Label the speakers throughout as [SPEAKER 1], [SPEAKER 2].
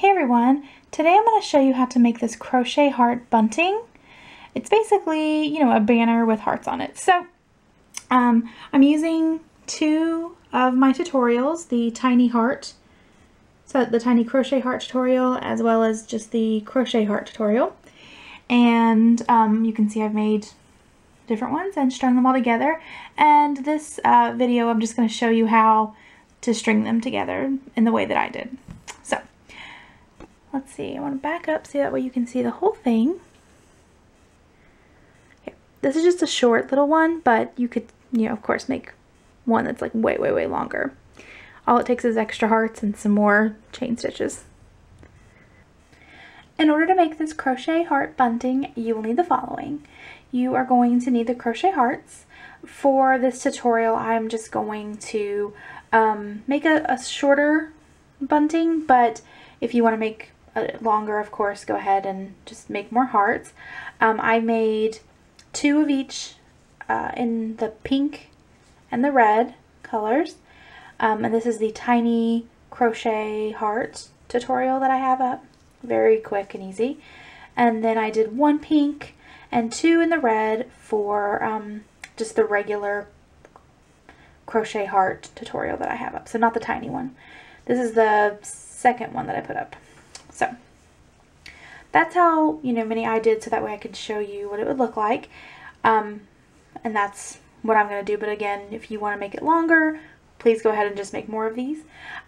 [SPEAKER 1] Hey everyone, today I'm going to show you how to make this Crochet Heart Bunting. It's basically, a banner with hearts on it. So, I'm using two of my tutorials, the Tiny Heart, so the Tiny Crochet Heart tutorial, as well as just the Crochet Heart tutorial. And you can see I've made different ones and strung them all together. And this video, I'm just going to show you how to string them together in the way that I did. So, let's see, I want to back up so that way you can see the whole thing. Okay. This is just a short little one, but you could, of course make one that's like way, way, way longer. All it takes is extra hearts and some more chain stitches. In order to make this Crochet Heart Bunting, you will need the following. You are going to need the crochet hearts. For this tutorial, I'm just going to make a shorter bunting, but if you want to make longer, of course, go ahead and just make more hearts. I made two of each in the pink and the red colors, and this is the Tiny Crochet Heart tutorial that I have up. Very quick and easy. And then I did one pink and two in the red for just the regular crochet heart tutorial that I have up. So not the tiny one. This is the second one that I put up. So that's how many I did, so that way I could show you what it would look like. And that's what I'm going to do. But again, if you want to make it longer, please go ahead and just make more of these.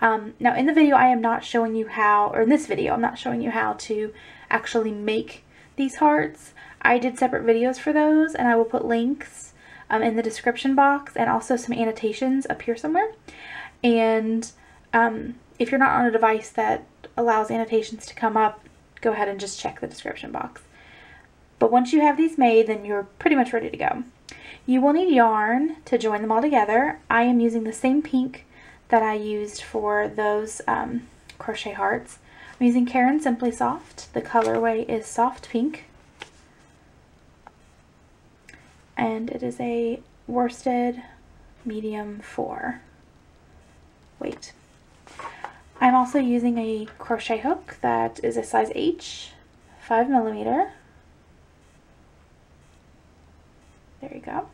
[SPEAKER 1] Now in the video I am not showing you how, or in this video I'm not showing you how to actually make these hearts. I did separate videos for those, and I will put links in the description box and also some annotations up here somewhere. And if you're not on a device that allows annotations to come up, go ahead and just check the description box. But once you have these made, then you're pretty much ready to go. You will need yarn to join them all together. I am using the same pink that I used for those crochet hearts. I'm using Caron Simply Soft. The colorway is Soft Pink. And it is a worsted medium 4 weight. I'm also using a crochet hook that is a size H, 5mm. There you go.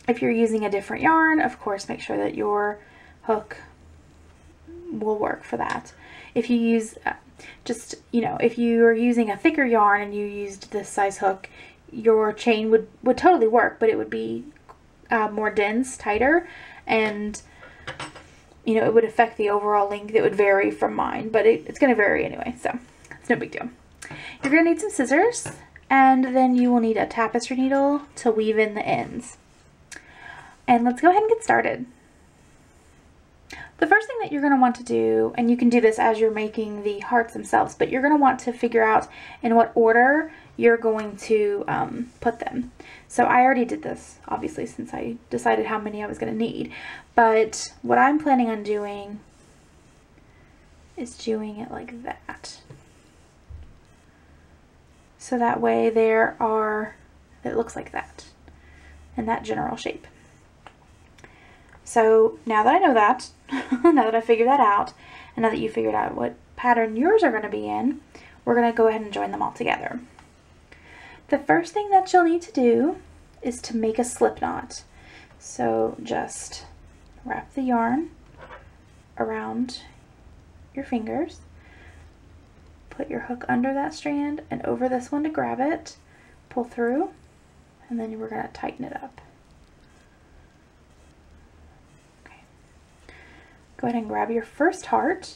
[SPEAKER 1] If you're using a different yarn, of course, make sure that your hook will work for that. If you use if you're using a thicker yarn and you used this size hook, your chain would totally work, but it would be more dense, tighter, and it would affect the overall length. It would vary from mine, but it's going to vary anyway, so it's no big deal. You're going to need some scissors, and then you will need a tapestry needle to weave in the ends. And let's go ahead and get started. The first thing that you're going to want to do, and you can do this as you're making the hearts themselves, but you're going to want to figure out in what order you're going to put them. So I already did this, obviously, since I decided how many I was going to need. But what I'm planning on doing is doing it like that. So that way it looks like that, in that general shape. So now that I know that, now that I figured that out, and now that you figured out what pattern yours are going to be in, we're going to go ahead and join them all together. The first thing that you'll need to do is to make a slip knot. So just wrap the yarn around your fingers, put your hook under that strand and over this one to grab it, pull through, and then we're going to tighten it up. Go ahead and grab your first heart.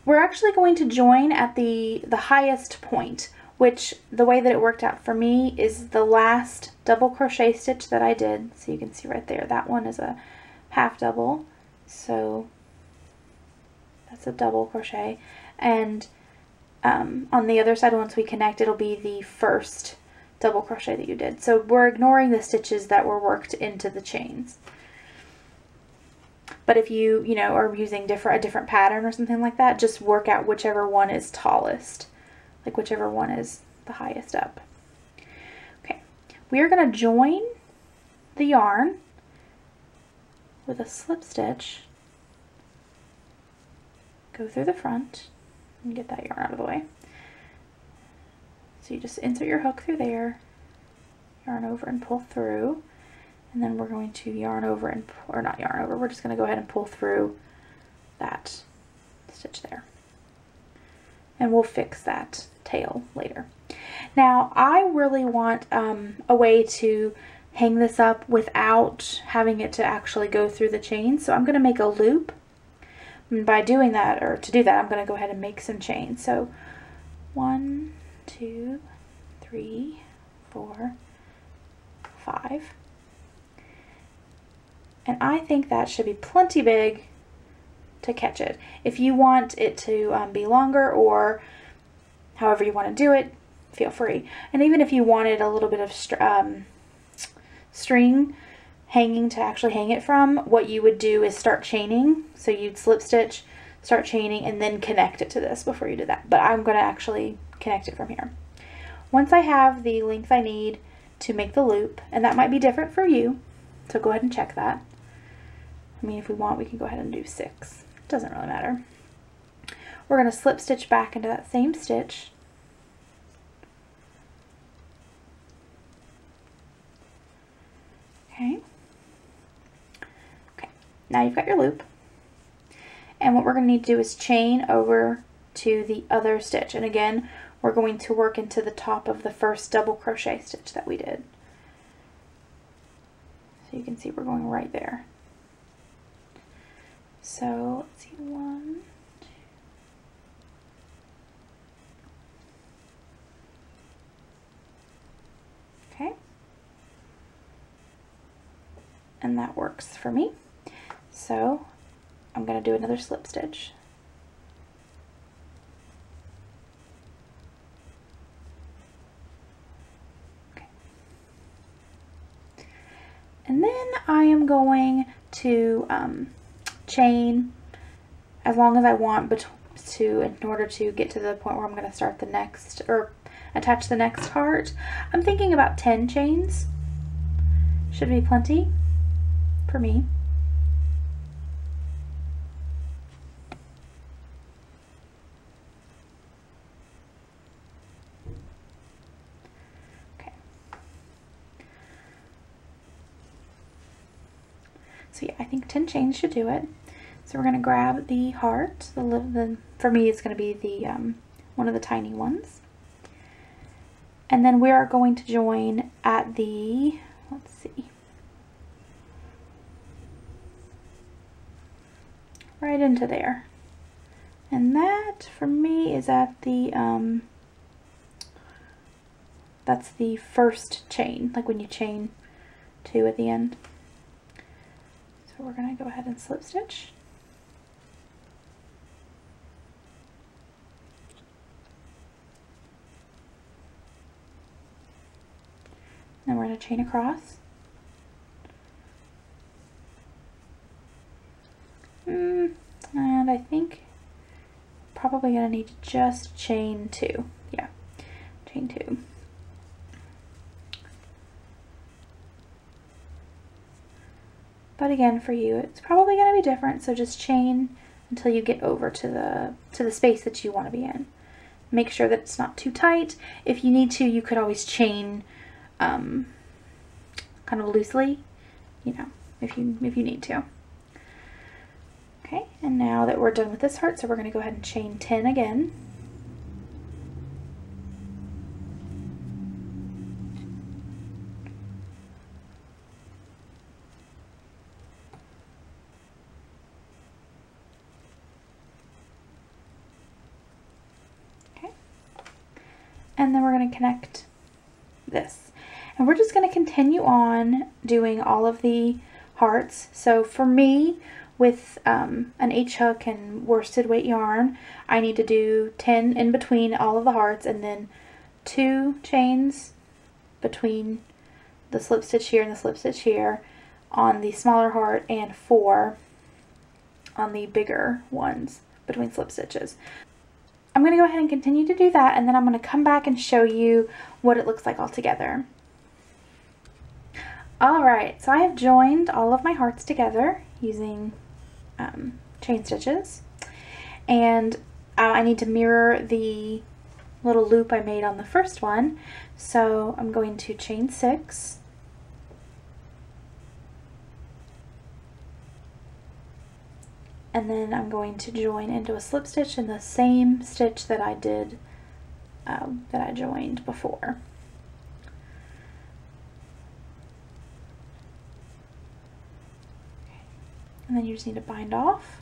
[SPEAKER 1] We're actually going to join at the highest point, which the way that it worked out for me is the last double crochet stitch that I did. So you can see right there, that one is a half double. So that's a double crochet. And on the other side, once we connect, it'll be the first double crochet that you did. So we're ignoring the stitches that were worked into the chains. But if you, are using a different pattern or something like that, just work out whichever one is tallest, like whichever one is the highest up. Okay, we are going to join the yarn with a slip stitch go through the front and get that yarn out of the way. So you just insert your hook through there, yarn over and pull through, and then we're going to yarn over and, or not yarn over, we're just going to go ahead and pull through that stitch there. And we'll fix that tail later. Now I really want a way to hang this up without having it to actually go through the chain, so I'm going to make a loop. And by doing that, or to do that, I'm going to go ahead and make some chains. So 1, 2, 3, 4, 5. And I think that should be plenty big to catch it. If you want it to be longer, or however you want to do it, feel free. And even if you wanted a little bit of string hanging to actually hang it from, what you would do is start chaining. So you'd slip stitch, start chaining, and then connect it to this before you do that. But I'm going to actually connect it from here. Once I have the length I need to make the loop, and that might be different for you, so go ahead and check that. I mean, if we want, we can go ahead and do 6. It doesn't really matter. We're going to slip stitch back into that same stitch. Okay. Okay, now you've got your loop. And what we're going to need to do is chain over to the other stitch. And again, we're going to work into the top of the first double crochet stitch that we did. So you can see we're going right there. So let's see, 1, 2. Okay. And that works for me. So I'm going to do another slip stitch. Okay. And then I am going to chain as long as I want in order to get to the point where I'm going to start the next, or attach the next heart. I'm thinking about 10 chains. Should be plenty for me. Okay. So yeah, I think 10 chains should do it. So we're going to grab the heart. For me, it's going to be the one of the tiny ones. And then we are going to join at the, let's see, right into there. And that for me is at the that's the first chain, like when you chain 2 at the end. So we're going to go ahead and slip stitch. Then we're going to chain across. And I think probably going to need to just chain 2. Yeah, chain 2. But again, for you, it's probably going to be different, so just chain until you get over to the space that you want to be in. Make sure that it's not too tight. If you need to, you could always chain kind of loosely, you know, if you need to. Okay, and now that we're done with this heart, so we're going to go ahead and chain 10 again. Okay, and then we're going to connect this. And we're just going to continue on doing all of the hearts. So for me, with an H hook and worsted weight yarn, I need to do 10 in between all of the hearts, and then 2 chains between the slip stitch here and the slip stitch here on the smaller heart, and 4 on the bigger ones between slip stitches. I'm going to go ahead and continue to do that, and then I'm going to come back and show you what it looks like all together. Alright, so I have joined all of my hearts together using chain stitches, and I need to mirror the little loop I made on the first one. So I'm going to chain 6, and then I'm going to join into a slip stitch in the same stitch that I did that I joined before. And then you just need to bind off.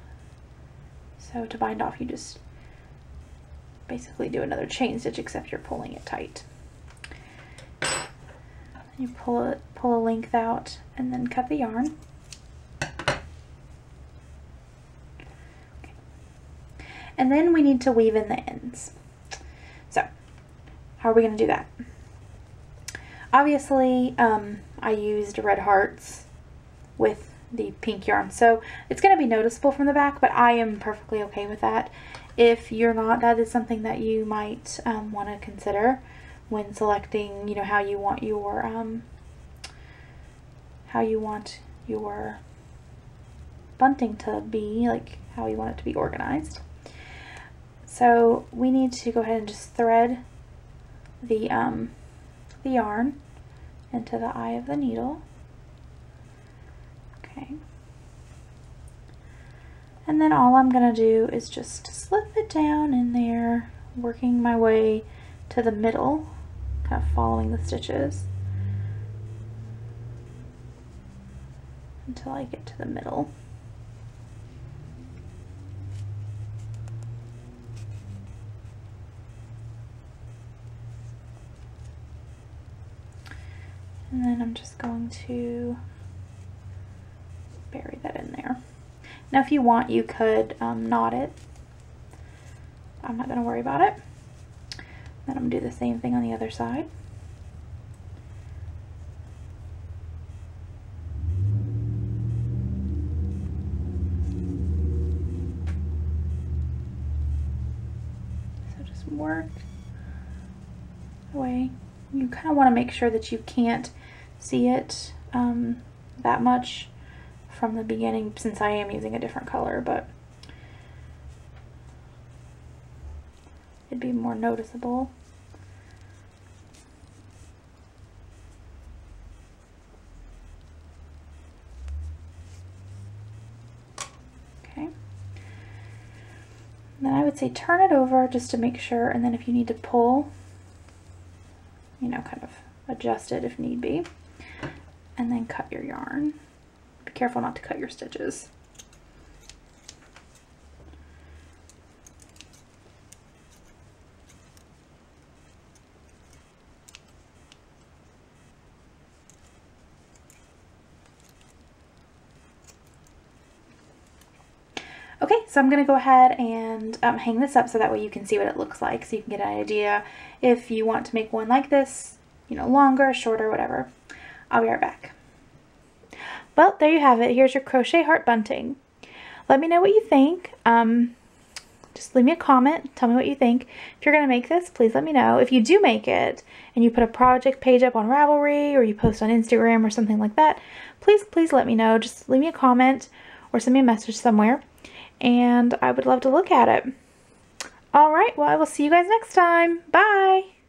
[SPEAKER 1] So to bind off, you just basically do another chain stitch, except you're pulling it tight. You pull a length out and then cut the yarn. Okay. And then we need to weave in the ends. So how are we going to do that? Obviously, I used red hearts with the pink yarn, so it's going to be noticeable from the back, but I am perfectly okay with that. If you're not, that is something that you might want to consider when selecting, you know, how you want your bunting to be, like how you want it to be organized. So we need to go ahead and just thread the yarn into the eye of the needle. Okay. And then all I'm going to do is just slip it down in there, working my way to the middle, kind of following the stitches until I get to the middle. And then I'm just going to bury that in there. Now if you want, you could knot it. I'm not going to worry about it. Then I'm going to do the same thing on the other side. So just work away. You kind of want to make sure that you can't see it that much from the beginning, since I am using a different color, but it'd be more noticeable. Okay. Then I would say turn it over just to make sure, and then if you need to pull, you know, kind of adjust it if need be, and then cut your yarn. Be careful not to cut your stitches. Okay, so I'm going to go ahead and hang this up so that way you can see what it looks like, so you can get an idea if you want to make one like this, you know, longer, shorter, whatever. I'll be right back. Well, there you have it. Here's your Crochet Heart Bunting. Let me know what you think. Just leave me a comment. Tell me what you think. If you're going to make this, please let me know. If you do make it and you put a project page up on Ravelry or you post on Instagram or something like that, please let me know. Just leave me a comment or send me a message somewhere, and I would love to look at it. All right, well, I will see you guys next time. Bye!